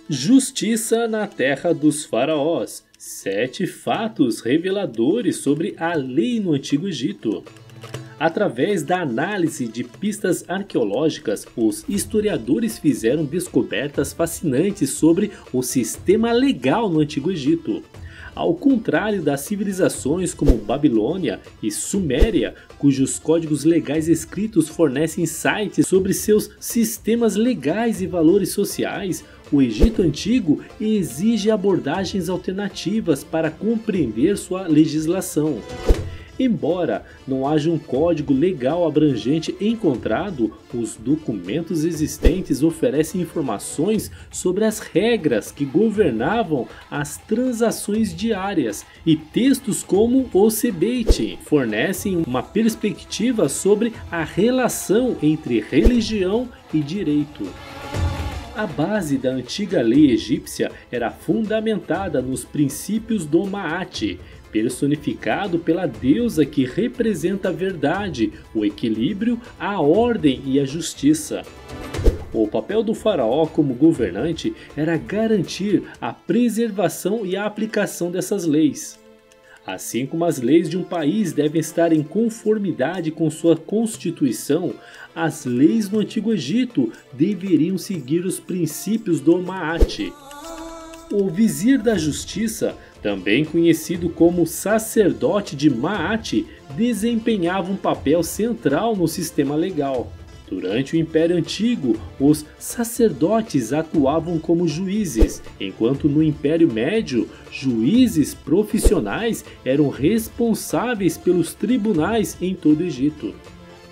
Justiça na terra dos faraós. 7 fatos reveladores sobre a lei no Antigo Egito. Através da análise de pistas arqueológicas, os historiadores fizeram descobertas fascinantes sobre o sistema legal no Antigo Egito. Ao contrário das civilizações como Babilônia e Suméria, cujos códigos legais escritos fornecem insights sobre seus sistemas legais e valores sociais, o Egito Antigo exige abordagens alternativas para compreender sua legislação. Embora não haja um código legal abrangente encontrado, os documentos existentes oferecem informações sobre as regras que governavam as transações diárias, e textos como o Sebeit fornecem uma perspectiva sobre a relação entre religião e direito. A base da antiga lei egípcia era fundamentada nos princípios do Maat, personificado pela deusa que representa a verdade, o equilíbrio, a ordem e a justiça. O papel do faraó como governante era garantir a preservação e a aplicação dessas leis. Assim como as leis de um país devem estar em conformidade com sua constituição, as leis no Antigo Egito deveriam seguir os princípios do Maat. O vizir da justiça, também conhecido como sacerdote de Maat, desempenhava um papel central no sistema legal. Durante o Império Antigo, os sacerdotes atuavam como juízes, enquanto no Império Médio, juízes profissionais eram responsáveis pelos tribunais em todo o Egito.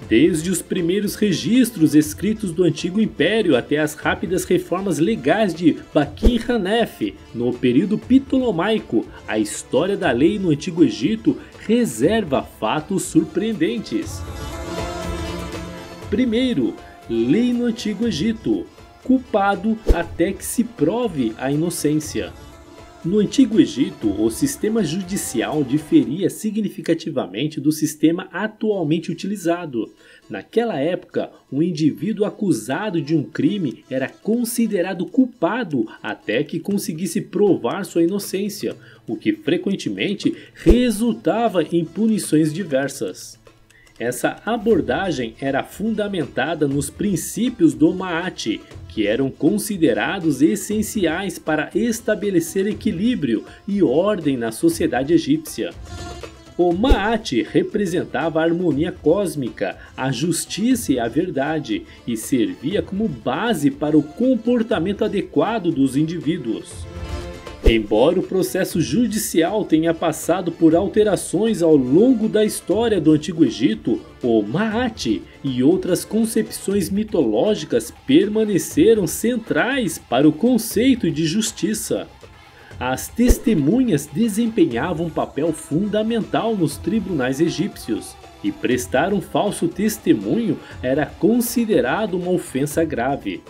Desde os primeiros registros escritos do Antigo Império até as rápidas reformas legais de Baqi Hanef, no período ptolomaico, a história da lei no Antigo Egito reserva fatos surpreendentes. Primeiro, lei no Antigo Egito: culpado até que se prove a inocência. No Antigo Egito, o sistema judicial diferia significativamente do sistema atualmente utilizado. Naquela época, um indivíduo acusado de um crime era considerado culpado até que conseguisse provar sua inocência, o que frequentemente resultava em punições diversas. Essa abordagem era fundamentada nos princípios do Maat, que eram considerados essenciais para estabelecer equilíbrio e ordem na sociedade egípcia. O Maat representava a harmonia cósmica, a justiça e a verdade, e servia como base para o comportamento adequado dos indivíduos. Embora o processo judicial tenha passado por alterações ao longo da história do Antigo Egito, o Maat e outras concepções mitológicas permaneceram centrais para o conceito de justiça. As testemunhas desempenhavam um papel fundamental nos tribunais egípcios, e prestar um falso testemunho era considerado uma ofensa grave.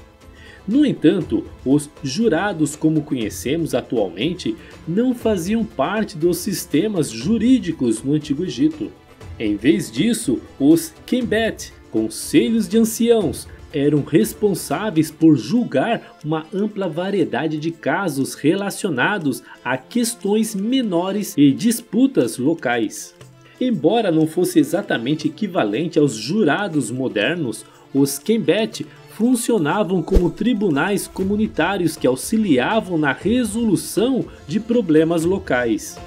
No entanto, os jurados como conhecemos atualmente não faziam parte dos sistemas jurídicos no Antigo Egito. Em vez disso, os Kembet, conselhos de anciãos, eram responsáveis por julgar uma ampla variedade de casos relacionados a questões menores e disputas locais. Embora não fosse exatamente equivalente aos jurados modernos, os Kembet funcionavam como tribunais comunitários que auxiliavam na resolução de problemas locais.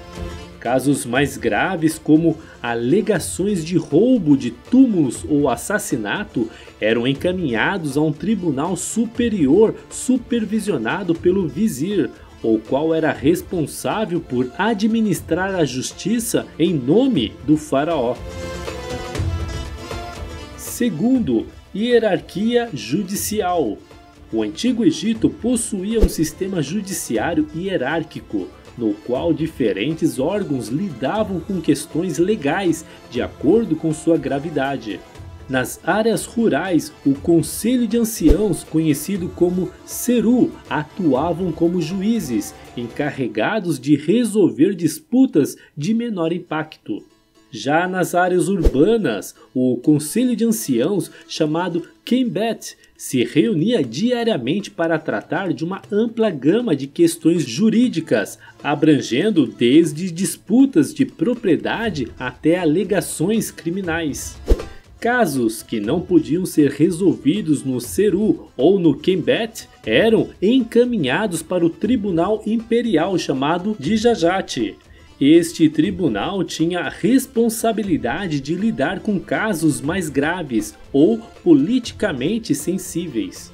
Casos mais graves, como alegações de roubo de túmulos ou assassinato, eram encaminhados a um tribunal superior supervisionado pelo vizir, o qual era responsável por administrar a justiça em nome do faraó. Segundo, hierarquia judicial. O Antigo Egito possuía um sistema judiciário hierárquico, no qual diferentes órgãos lidavam com questões legais de acordo com sua gravidade. Nas áreas rurais, o Conselho de Anciãos, conhecido como Seru, atuavam como juízes, encarregados de resolver disputas de menor impacto. Já nas áreas urbanas, o Conselho de Anciãos, chamado Kembet, se reunia diariamente para tratar de uma ampla gama de questões jurídicas, abrangendo desde disputas de propriedade até alegações criminais. Casos que não podiam ser resolvidos no Seru ou no Kembet eram encaminhados para o Tribunal Imperial chamado de Jajat. Este tribunal tinha a responsabilidade de lidar com casos mais graves ou politicamente sensíveis.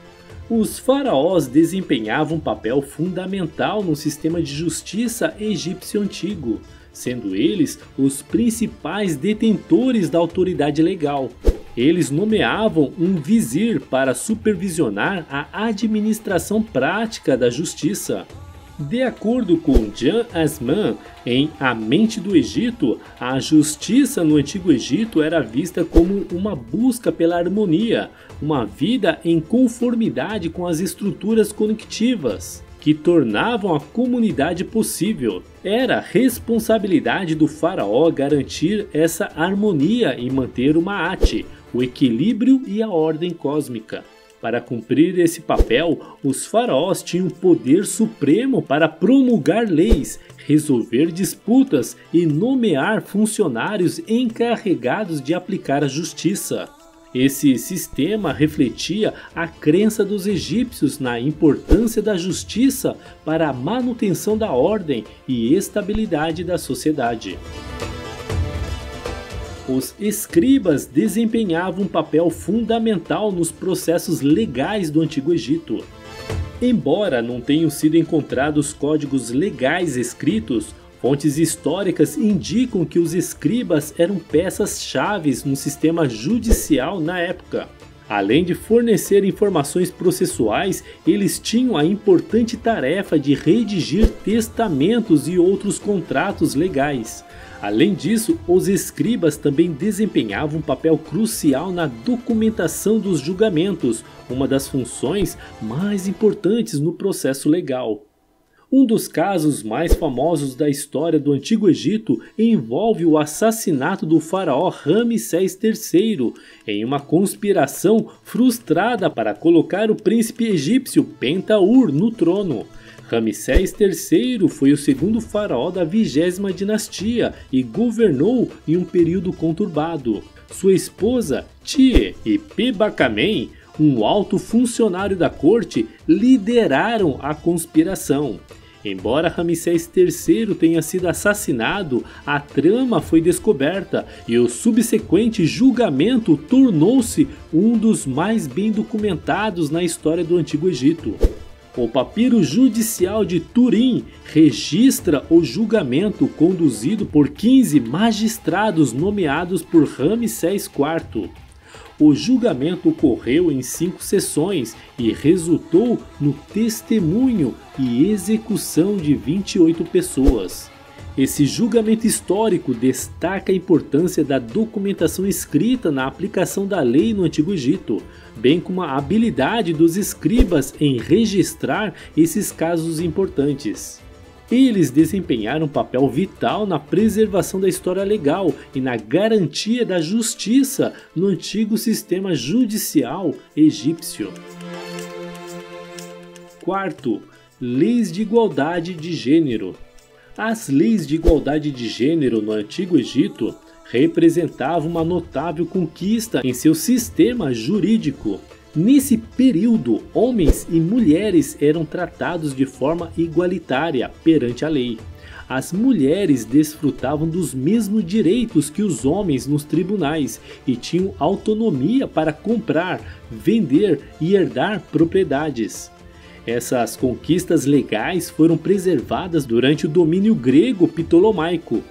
Os faraós desempenhavam um papel fundamental no sistema de justiça egípcio antigo, sendo eles os principais detentores da autoridade legal. Eles nomeavam um vizir para supervisionar a administração prática da justiça. De acordo com Jan Asman, em A Mente do Egito, a justiça no Antigo Egito era vista como uma busca pela harmonia, uma vida em conformidade com as estruturas conectivas, que tornavam a comunidade possível. Era responsabilidade do faraó garantir essa harmonia e manter o Ma'at, o equilíbrio e a ordem cósmica. Para cumprir esse papel, os faraós tinham poder supremo para promulgar leis, resolver disputas e nomear funcionários encarregados de aplicar a justiça. Esse sistema refletia a crença dos egípcios na importância da justiça para a manutenção da ordem e estabilidade da sociedade. Os escribas desempenhavam um papel fundamental nos processos legais do Antigo Egito. Embora não tenham sido encontrados códigos legais escritos, fontes históricas indicam que os escribas eram peças-chave no sistema judicial na época. Além de fornecer informações processuais, eles tinham a importante tarefa de redigir testamentos e outros contratos legais. Além disso, os escribas também desempenhavam um papel crucial na documentação dos julgamentos, uma das funções mais importantes no processo legal. Um dos casos mais famosos da história do Antigo Egito envolve o assassinato do faraó Ramsés III em uma conspiração frustrada para colocar o príncipe egípcio Pentaur no trono. Ramsés III foi o segundo faraó da 20ª dinastia e governou em um período conturbado. Sua esposa, Tie e Pebacamen, um alto funcionário da corte, lideraram a conspiração. Embora Ramsés III tenha sido assassinado, a trama foi descoberta e o subsequente julgamento tornou-se um dos mais bem documentados na história do Antigo Egito. O papiro judicial de Turim registra o julgamento conduzido por 15 magistrados nomeados por Ramsés IV. O julgamento ocorreu em 5 sessões e resultou no testemunho e execução de 28 pessoas. Esse julgamento histórico destaca a importância da documentação escrita na aplicação da lei no Antigo Egito, bem como a habilidade dos escribas em registrar esses casos importantes. Eles desempenharam um papel vital na preservação da história legal e na garantia da justiça no antigo sistema judicial egípcio. Quarto, leis de igualdade de gênero. As leis de igualdade de gênero no Antigo Egito representavam uma notável conquista em seu sistema jurídico. Nesse período, homens e mulheres eram tratados de forma igualitária perante a lei. As mulheres desfrutavam dos mesmos direitos que os homens nos tribunais e tinham autonomia para comprar, vender e herdar propriedades. Essas conquistas legais foram preservadas durante o domínio grego-ptolomaico.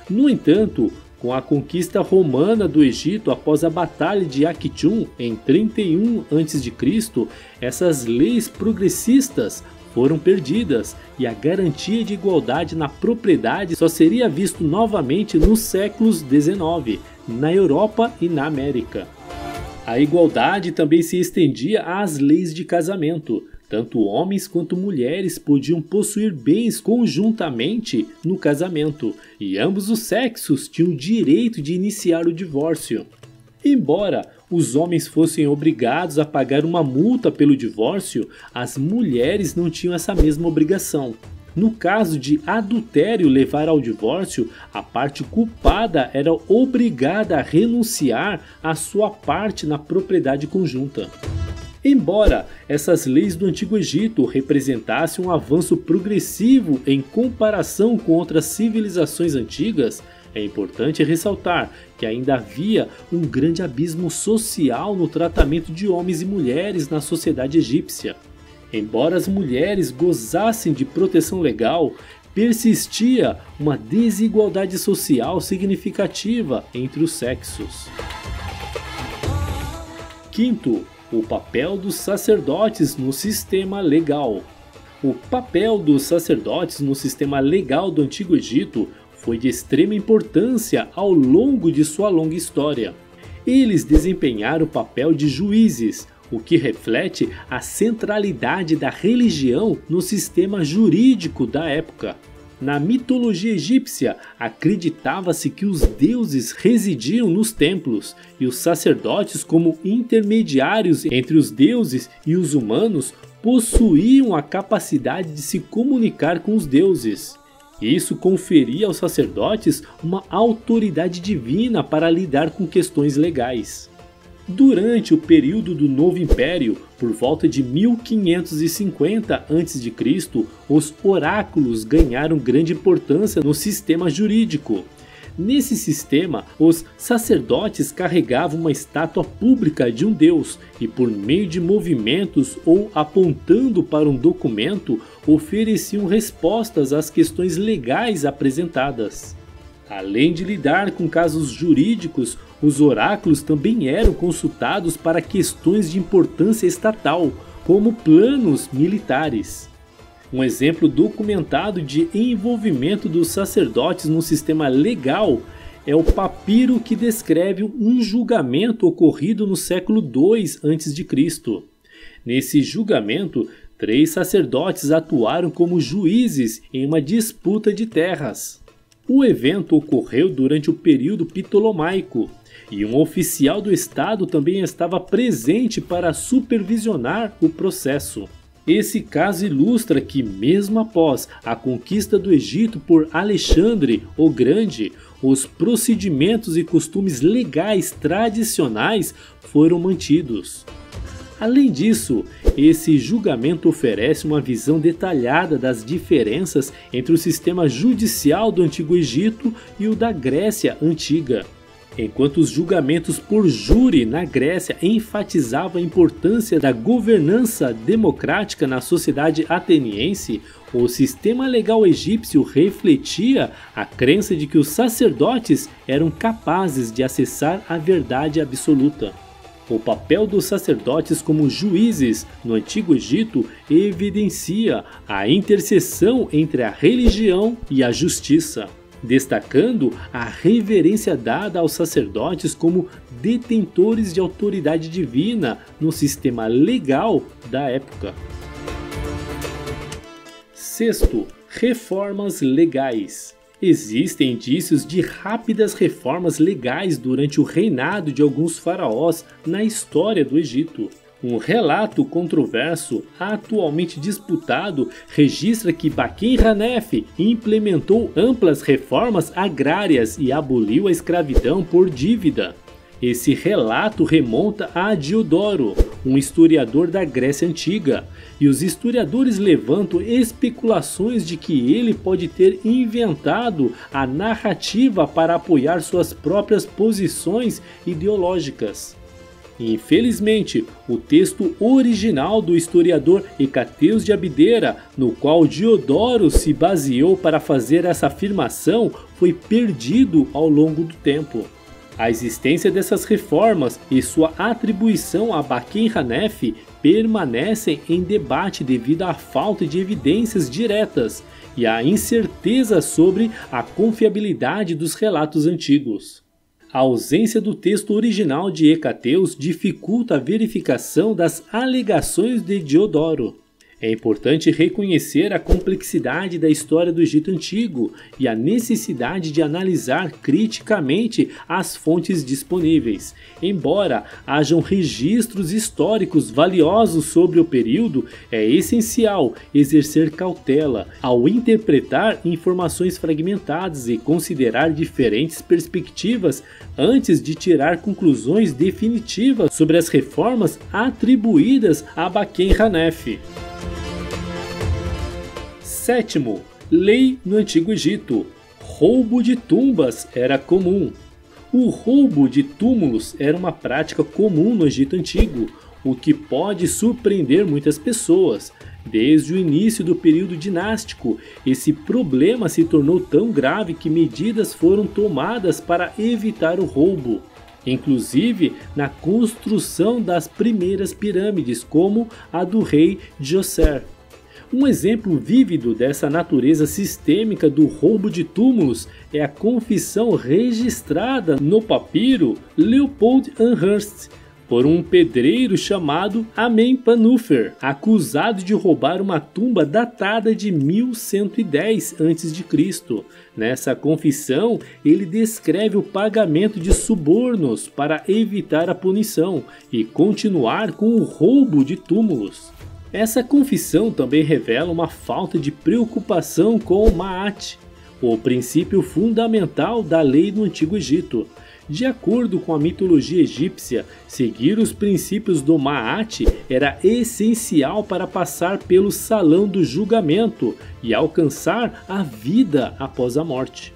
No entanto, com a conquista romana do Egito após a Batalha de Actium em 31 a.C., essas leis progressistas foram perdidas e a garantia de igualdade na propriedade só seria visto novamente nos séculos XIX, na Europa e na América. A igualdade também se estendia às leis de casamento. Tanto homens quanto mulheres podiam possuir bens conjuntamente no casamento, e ambos os sexos tinham o direito de iniciar o divórcio. Embora os homens fossem obrigados a pagar uma multa pelo divórcio, as mulheres não tinham essa mesma obrigação. No caso de adultério levar ao divórcio, a parte culpada era obrigada a renunciar à sua parte na propriedade conjunta. Embora essas leis do Antigo Egito representassem um avanço progressivo em comparação com outras civilizações antigas, é importante ressaltar que ainda havia um grande abismo social no tratamento de homens e mulheres na sociedade egípcia. Embora as mulheres gozassem de proteção legal, persistia uma desigualdade social significativa entre os sexos. Quinto, o papel dos sacerdotes no sistema legal. O papel dos sacerdotes no sistema legal do Antigo Egito foi de extrema importância ao longo de sua longa história. Eles desempenharam o papel de juízes, o que reflete a centralidade da religião no sistema jurídico da época. Na mitologia egípcia, acreditava-se que os deuses residiam nos templos e os sacerdotes, como intermediários entre os deuses e os humanos, possuíam a capacidade de se comunicar com os deuses. Isso conferia aos sacerdotes uma autoridade divina para lidar com questões legais. Durante o período do Novo Império, por volta de 1550 a.C., os oráculos ganharam grande importância no sistema jurídico. Nesse sistema, os sacerdotes carregavam uma estátua pública de um deus e, por meio de movimentos ou apontando para um documento, ofereciam respostas às questões legais apresentadas. Além de lidar com casos jurídicos, os oráculos também eram consultados para questões de importância estatal, como planos militares. Um exemplo documentado de envolvimento dos sacerdotes no sistema legal é o papiro que descreve um julgamento ocorrido no século II a.C. Nesse julgamento, 3 sacerdotes atuaram como juízes em uma disputa de terras. O evento ocorreu durante o período ptolomaico, e um oficial do Estado também estava presente para supervisionar o processo. Esse caso ilustra que, mesmo após a conquista do Egito por Alexandre o Grande, os procedimentos e costumes legais tradicionais foram mantidos. Além disso, esse julgamento oferece uma visão detalhada das diferenças entre o sistema judicial do Antigo Egito e o da Grécia Antiga. Enquanto os julgamentos por júri na Grécia enfatizavam a importância da governança democrática na sociedade ateniense, o sistema legal egípcio refletia a crença de que os sacerdotes eram capazes de acessar a verdade absoluta. O papel dos sacerdotes como juízes no Antigo Egito evidencia a interseção entre a religião e a justiça, destacando a reverência dada aos sacerdotes como detentores de autoridade divina no sistema legal da época. Sexto, reformas legais. Existem indícios de rápidas reformas legais durante o reinado de alguns faraós na história do Egito. Um relato controverso, atualmente disputado, registra que Baquem-Hanef implementou amplas reformas agrárias e aboliu a escravidão por dívida. Esse relato remonta a Diodoro, um historiador da Grécia Antiga, e os historiadores levantam especulações de que ele pode ter inventado a narrativa para apoiar suas próprias posições ideológicas. Infelizmente, o texto original do historiador Hecateus de Abdera, no qual Diodoro se baseou para fazer essa afirmação, foi perdido ao longo do tempo. A existência dessas reformas e sua atribuição a Baquem-Hanef permanecem em debate devido à falta de evidências diretas e à incerteza sobre a confiabilidade dos relatos antigos. A ausência do texto original de Hecateus dificulta a verificação das alegações de Diodoro. É importante reconhecer a complexidade da história do Egito Antigo e a necessidade de analisar criticamente as fontes disponíveis. Embora hajam registros históricos valiosos sobre o período, é essencial exercer cautela ao interpretar informações fragmentadas e considerar diferentes perspectivas antes de tirar conclusões definitivas sobre as reformas atribuídas a Baqen Hanef. Sétimo, lei no Antigo Egito. Roubo de tumbas era comum. O roubo de túmulos era uma prática comum no Egito Antigo, o que pode surpreender muitas pessoas. Desde o início do período dinástico, esse problema se tornou tão grave que medidas foram tomadas para evitar o roubo, inclusive na construção das primeiras pirâmides, como a do rei Djoser. Um exemplo vívido dessa natureza sistêmica do roubo de túmulos é a confissão registrada no papiro Leopold Amherst por um pedreiro chamado Amenpanufer, acusado de roubar uma tumba datada de 1110 a.C. Nessa confissão, ele descreve o pagamento de subornos para evitar a punição e continuar com o roubo de túmulos. Essa confissão também revela uma falta de preocupação com o Ma'at, o princípio fundamental da lei no Antigo Egito. De acordo com a mitologia egípcia, seguir os princípios do Ma'at era essencial para passar pelo salão do julgamento e alcançar a vida após a morte.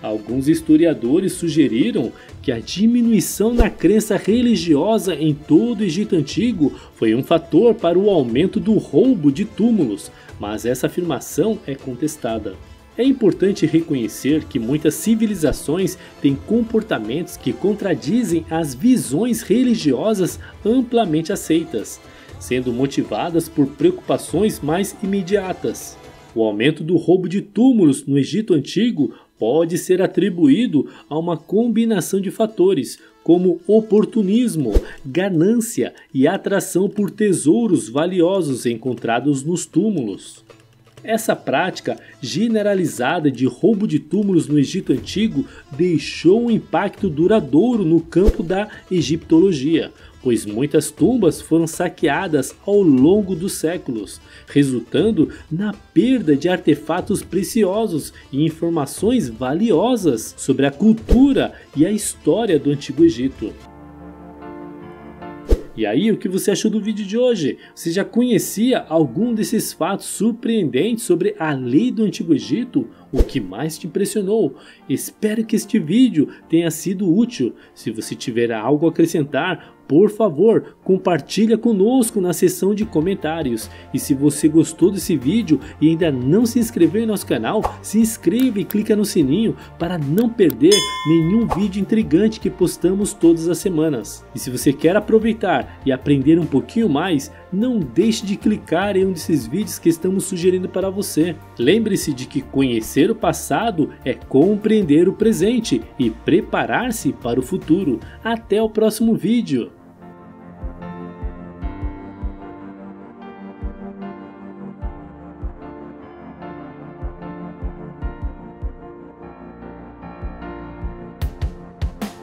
Alguns historiadores sugeriram que a diminuição na crença religiosa em todo o Egito Antigo foi um fator para o aumento do roubo de túmulos, mas essa afirmação é contestada. É importante reconhecer que muitas civilizações têm comportamentos que contradizem as visões religiosas amplamente aceitas, sendo motivadas por preocupações mais imediatas. O aumento do roubo de túmulos no Egito Antigo pode ser atribuído a uma combinação de fatores, como oportunismo, ganância e atração por tesouros valiosos encontrados nos túmulos. Essa prática generalizada de roubo de túmulos no Egito Antigo deixou um impacto duradouro no campo da egiptologia, pois muitas tumbas foram saqueadas ao longo dos séculos, resultando na perda de artefatos preciosos e informações valiosas sobre a cultura e a história do Antigo Egito. E aí, o que você achou do vídeo de hoje? Você já conhecia algum desses fatos surpreendentes sobre a lei do Antigo Egito? O que mais te impressionou? Espero que este vídeo tenha sido útil. Se você tiver algo a acrescentar, por favor, compartilha conosco na seção de comentários. E se você gostou desse vídeo e ainda não se inscreveu em nosso canal, se inscreva e clica no sininho para não perder nenhum vídeo intrigante que postamos todas as semanas. E se você quer aproveitar e aprender um pouquinho mais, não deixe de clicar em um desses vídeos que estamos sugerindo para você. Lembre-se de que conhecer o passado é compreender o presente e preparar-se para o futuro. Até o próximo vídeo!